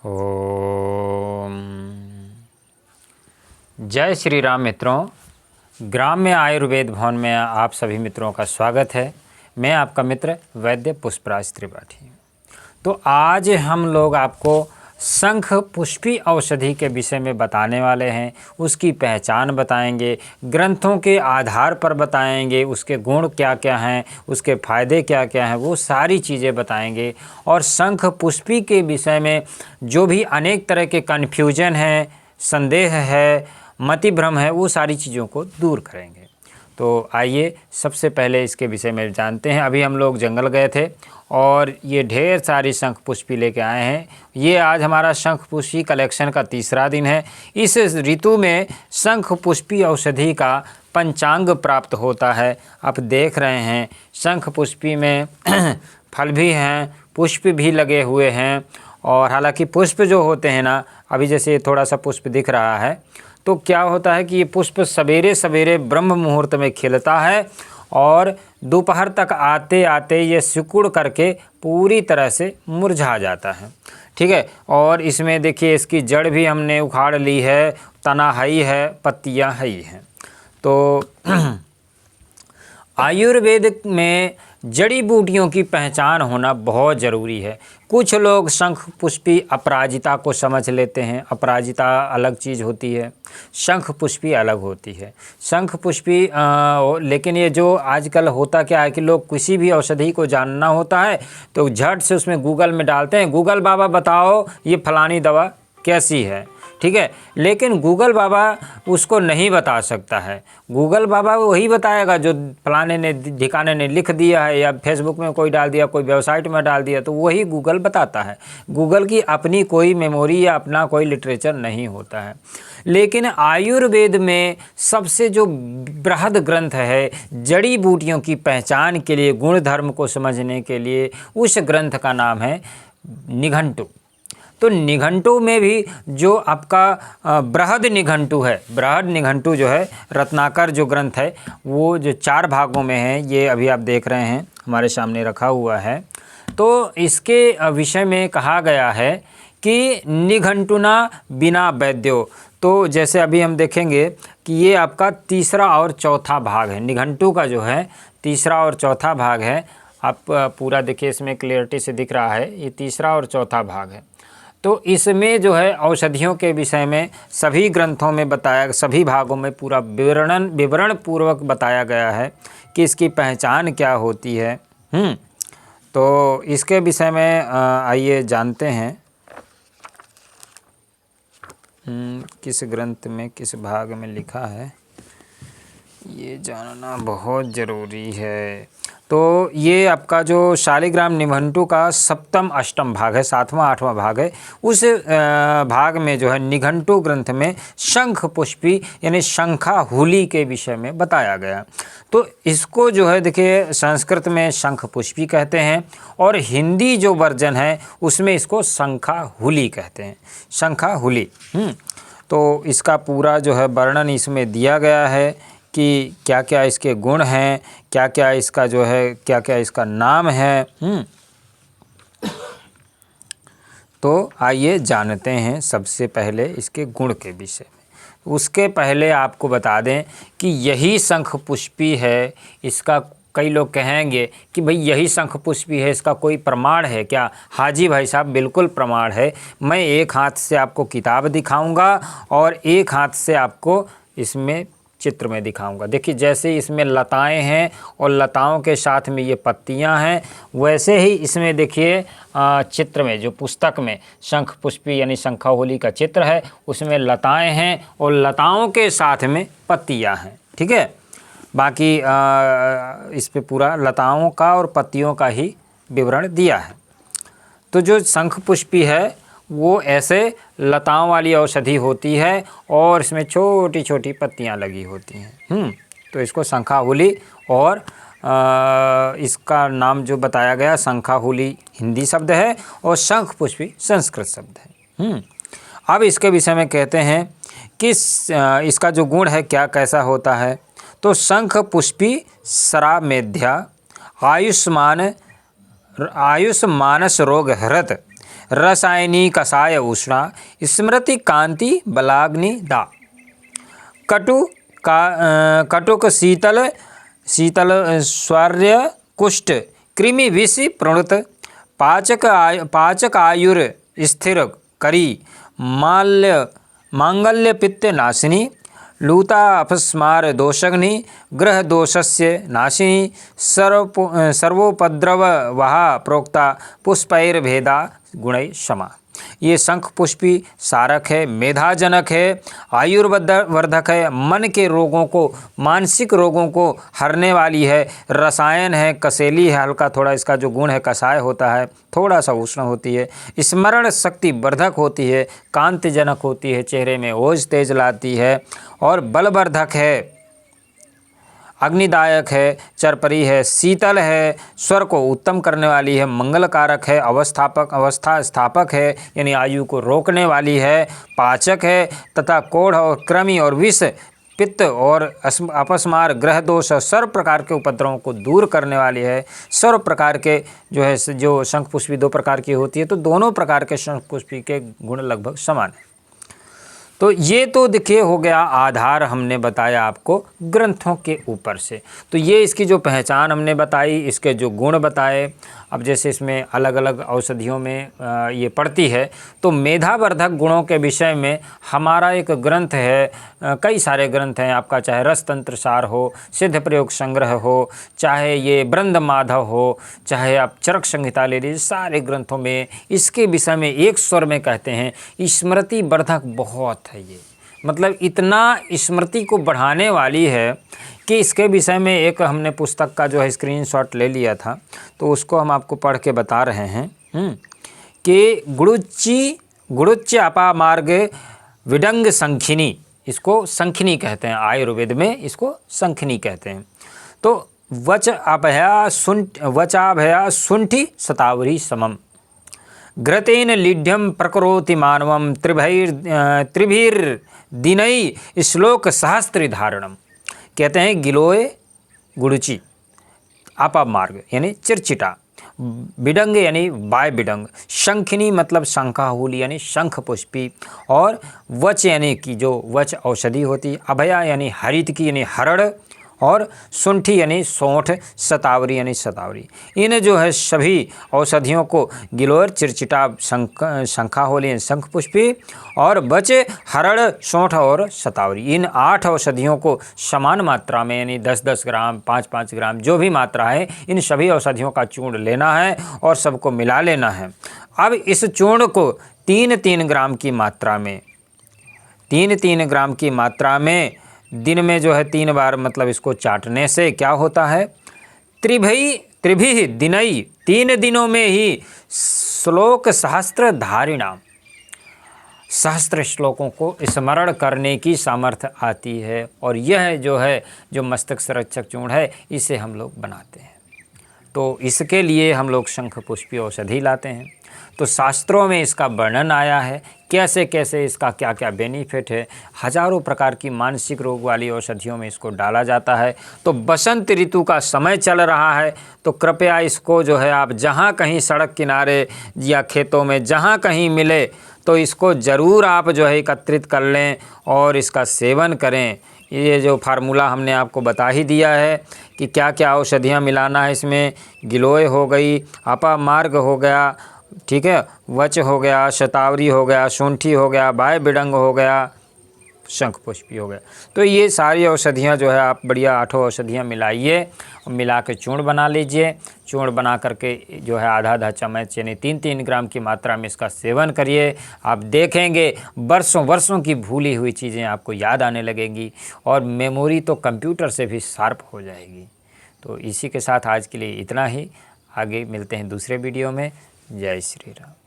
ओम जय श्री राम मित्रों, ग्राम्य आयुर्वेद भवन में आप सभी मित्रों का स्वागत है। मैं आपका मित्र वैद्य पुष्पराज त्रिपाठी। तो आज हम लोग आपको शंख पुष्पी औषधि के विषय में बताने वाले हैं। उसकी पहचान बताएंगे, ग्रंथों के आधार पर बताएंगे, उसके गुण क्या क्या हैं, उसके फायदे क्या क्या हैं, वो सारी चीज़ें बताएंगे। और शंख पुष्पी के विषय में जो भी अनेक तरह के कन्फ्यूजन है, संदेह है, मति भ्रम है, वो सारी चीज़ों को दूर करेंगे। तो आइए सबसे पहले इसके विषय में जानते हैं। अभी हम लोग जंगल गए थे और ये ढेर सारी शंख पुष्पी लेके आए हैं। ये आज हमारा शंख पुष्पी कलेक्शन का तीसरा दिन है। इस ऋतु में शंख पुष्पी औषधि का पंचांग प्राप्त होता है। आप देख रहे हैं शंख पुष्पी में फल भी हैं, पुष्प भी लगे हुए हैं। और हालांकि पुष्प जो होते हैं ना, अभी जैसे थोड़ा सा पुष्प दिख रहा है, तो क्या होता है कि ये पुष्प सवेरे सवेरे ब्रह्म मुहूर्त में खिलता है और दोपहर तक आते आते ये सिकुड़ करके पूरी तरह से मुरझा जाता है। ठीक है। और इसमें देखिए इसकी जड़ भी हमने उखाड़ ली है, तना हई है, पत्तियां हई हैं। तो आयुर्वेद में जड़ी बूटियों की पहचान होना बहुत ज़रूरी है। कुछ लोग शंख पुष्पी अपराजिता को समझ लेते हैं। अपराजिता अलग चीज़ होती है, शंख पुष्पी अलग होती है। शंख पुष्पी लेकिन ये जो आजकल होता क्या है कि लोग किसी भी औषधि को जानना होता है तो झट से उसमें गूगल में डालते हैं, गूगल बाबा बताओ ये फलानी दवा कैसी है। ठीक है। लेकिन गूगल बाबा उसको नहीं बता सकता है। गूगल बाबा वही बताएगा जो फलाने ने ढिकाने ने लिख दिया है, या फेसबुक में कोई डाल दिया, कोई वेबसाइट में डाल दिया, तो वही गूगल बताता है। गूगल की अपनी कोई मेमोरी या अपना कोई लिटरेचर नहीं होता है। लेकिन आयुर्वेद में सबसे जो बृहद ग्रंथ है जड़ी बूटियों की पहचान के लिए, गुण धर्म को समझने के लिए, उस ग्रंथ का नाम है निघंटु। तो निघंटु में भी जो आपका बृहद निघंटु है, बृहद निघंटु जो है रत्नाकर जो ग्रंथ है, वो जो 4 भागों में है, ये अभी आप देख रहे हैं हमारे सामने रखा हुआ है। तो इसके विषय में कहा गया है कि निघंटुना बिना वैद्यो। तो जैसे अभी हम देखेंगे कि ये आपका तीसरा और चौथा भाग है। निघंटु का जो है तीसरा और चौथा भाग है। आप पूरा देखिए, इसमें क्लियरिटी से दिख रहा है, ये तीसरा और चौथा भाग है। तो इसमें जो है औषधियों के विषय में सभी ग्रंथों में बताया, सभी भागों में पूरा विवरण पूर्वक बताया गया है कि इसकी पहचान क्या होती है। तो इसके विषय में आइए जानते हैं किस ग्रंथ में किस भाग में लिखा है, ये जानना बहुत ज़रूरी है। तो ये आपका जो शालिग्राम निघंटु का सप्तम अष्टम भाग है, 7वां 8वां भाग है। उस भाग में जो है निघंटु ग्रंथ में शंख पुष्पी यानी शंखाहुली के विषय में बताया गया। तो इसको जो है देखिए संस्कृत में शंख पुष्पी कहते हैं और हिंदी जो वर्जन है उसमें इसको शंखाहुली कहते हैं, शंखाहुली। तो इसका पूरा जो है वर्णन इसमें दिया गया है कि क्या क्या इसके गुण हैं, क्या क्या इसका जो है, क्या क्या इसका नाम है। तो आइए जानते हैं सबसे पहले इसके गुण के विषय में। उसके पहले आपको बता दें कि यही शंख पुष्पी है। इसका कई लोग कहेंगे कि भाई यही शंख पुष्पी है, इसका कोई प्रमाण है क्या? हाँ जी भाई साहब, बिल्कुल प्रमाण है। मैं एक हाथ से आपको किताब दिखाऊंगा और एक हाथ से आपको इसमें चित्र में दिखाऊंगा। देखिए जैसे इसमें लताएं हैं और लताओं के साथ में ये पत्तियां हैं, वैसे ही इसमें देखिए चित्र में जो पुस्तक में शंख पुष्पी यानी शंखाहुली का चित्र है, उसमें लताएं हैं और लताओं के साथ में पत्तियां हैं। ठीक है। बाकी इस पे पूरा लताओं का और पत्तियों का ही विवरण दिया है। तो जो शंख पुष्पी है वो ऐसे लताओं वाली औषधि होती है और इसमें छोटी छोटी पत्तियां लगी होती हैं। तो इसको शंखाहुली, और इसका नाम जो बताया गया शंखाहुली हिंदी शब्द है और शंख पुष्पी संस्कृत शब्द है। अब इसके विषय में कहते हैं कि इसका जो गुण है क्या कैसा होता है। तो शंख पुष्पी शरा मेध्या आयुष्मानस रोग हृत रसायनी कषाय उष्णा स्मृति कांति बलाग्नि दा कटुक शीतल स्वार्य कुष्ठ कृमि विष प्रणुत पाचक आयुर स्थिर करी मांगल्य पित्त नाशिनी लूता अपस्मार दोषग्नि ग्रह दोषस्य नाशिनी सर्वोपद्रव वहा प्रोक्ता पुष्पैर्भेदा गुणै क्षमा। ये शंख पुष्पी सारक है, मेधाजनक है, आयुर्वर्धक है, मन के रोगों को, मानसिक रोगों को हरने वाली है, रसायन है, कसेली है, हल्का थोड़ा इसका जो गुण है कषाय होता है, थोड़ा सा उष्ण होती है, स्मरण शक्ति वर्धक होती है, कांतिजनक होती है, चेहरे में ओज तेज लाती है और बलवर्धक है, अग्निदायक है, चरपरी है, शीतल है, स्वर को उत्तम करने वाली है, मंगलकारक है, अवस्था स्थापक है यानी आयु को रोकने वाली है, पाचक है तथा कोढ़ और कृमि और विष पित्त और अपस्मार ग्रह दोष सर्व प्रकार के उपद्रवों को दूर करने वाली है। सर्व प्रकार के जो शंख पुष्पी दो प्रकार की होती है, तो दोनों प्रकार के शंख पुष्पी के गुण लगभग समान है। तो ये तो देखिए हो गया आधार हमने बताया आपको ग्रंथों के ऊपर से। तो ये इसकी जो पहचान हमने बताई, इसके जो गुण बताए। अब जैसे इसमें अलग अलग औषधियों में ये पड़ती है, तो मेधावर्धक गुणों के विषय में हमारा एक ग्रंथ है, कई सारे ग्रंथ हैं आपका, चाहे रसतंत्र सार हो, सिद्ध प्रयोग संग्रह हो, चाहे ये ब्रंद माधव हो, चाहे आप चरक संहिता ले लीजिए, सारे ग्रंथों में इसके विषय में एक स्वर में कहते हैं स्मृति वर्धक बहुत है। ये मतलब इतना स्मृति को बढ़ाने वाली है कि इसके विषय में एक हमने पुस्तक का जो है स्क्रीनशॉट ले लिया था, तो उसको हम आपको पढ़ के बता रहे हैं कि गुड़ुच्च अपामार्ग विडंग संखिनी, इसको संखिनी कहते हैं, आयुर्वेद में इसको संखिनी कहते हैं। तो वचाभया सुंठी शतावरी समम घृतेन लीढ्यम प्रकरोति मानवम त्रिभिर्दिनई श्लोक सहस्त्र धारणम। कहते हैं गिलोय गुड़ुचि, अपामार्ग यानी चिरचिटा, बिडंग यानी वाय बिडंग, शंखिनी मतलब शंखाहूल यानी शंख पुष्पी, और वच यानी कि जो वच औषधि होती, अभया यानी हरित की यानी हरड़, और सुंठी यानी सौंठ, शतावरी यानी शतावरी। इन जो है सभी औषधियों को गिलोर, चिरचिटा, शंखाहूल यानी शंख पुष्पी, और बच, हरड़, सौंठ और शतावरी, इन 8 औषधियों को समान मात्रा में यानी 10-10 ग्राम, 5-5 ग्राम जो भी मात्रा है, इन सभी औषधियों का चूर्ण लेना है और सबको मिला लेना है। अब इस चूर्ण को 3-3 ग्राम की मात्रा में, 3-3 ग्राम की मात्रा में दिन में जो है 3 बार, मतलब इसको चाटने से क्या होता है, त्रिभि दिनई 3 दिनों में ही श्लोक सहस्त्र धारिणाम, सहस्त्र श्लोकों को स्मरण करने की सामर्थ्य आती है। और यह जो है जो मस्तक संरक्षक चूर्ण है, इसे हम लोग बनाते हैं। तो इसके लिए हम लोग शंख पुष्पी औषधि लाते हैं। तो शास्त्रों में इसका वर्णन आया है, कैसे कैसे इसका क्या क्या बेनिफिट है। हजारों प्रकार की मानसिक रोग वाली औषधियों में इसको डाला जाता है। तो बसंत ऋतु का समय चल रहा है, तो कृपया इसको जो है आप जहाँ कहीं सड़क किनारे या खेतों में जहाँ कहीं मिले, तो इसको ज़रूर आप जो है एकत्रित कर लें और इसका सेवन करें। ये जो फार्मूला हमने आपको बता ही दिया है कि क्या क्या औषधियाँ मिलाना है इसमें। गिलोय हो गई, अपामार्ग हो गया, ठीक है, वच हो गया, शतावरी हो गया, शुंठी हो गया, बाय बिडंग हो गया, शंख पुष्पी हो गया। तो ये सारी औषधियाँ जो है आप बढ़िया 8 औषधियाँ मिलाइए और मिला के चूर्ण बना लीजिए। चूर्ण बना करके जो है आधा चम्मच यानी 3-3 ग्राम की मात्रा में इसका सेवन करिए। आप देखेंगे वर्षों वर्षों की भूली हुई चीज़ें आपको याद आने लगेंगी और मेमोरी तो कंप्यूटर से भी शार्प हो जाएगी। तो इसी के साथ आज के लिए इतना ही। आगे मिलते हैं दूसरे वीडियो में। जय श्री राम।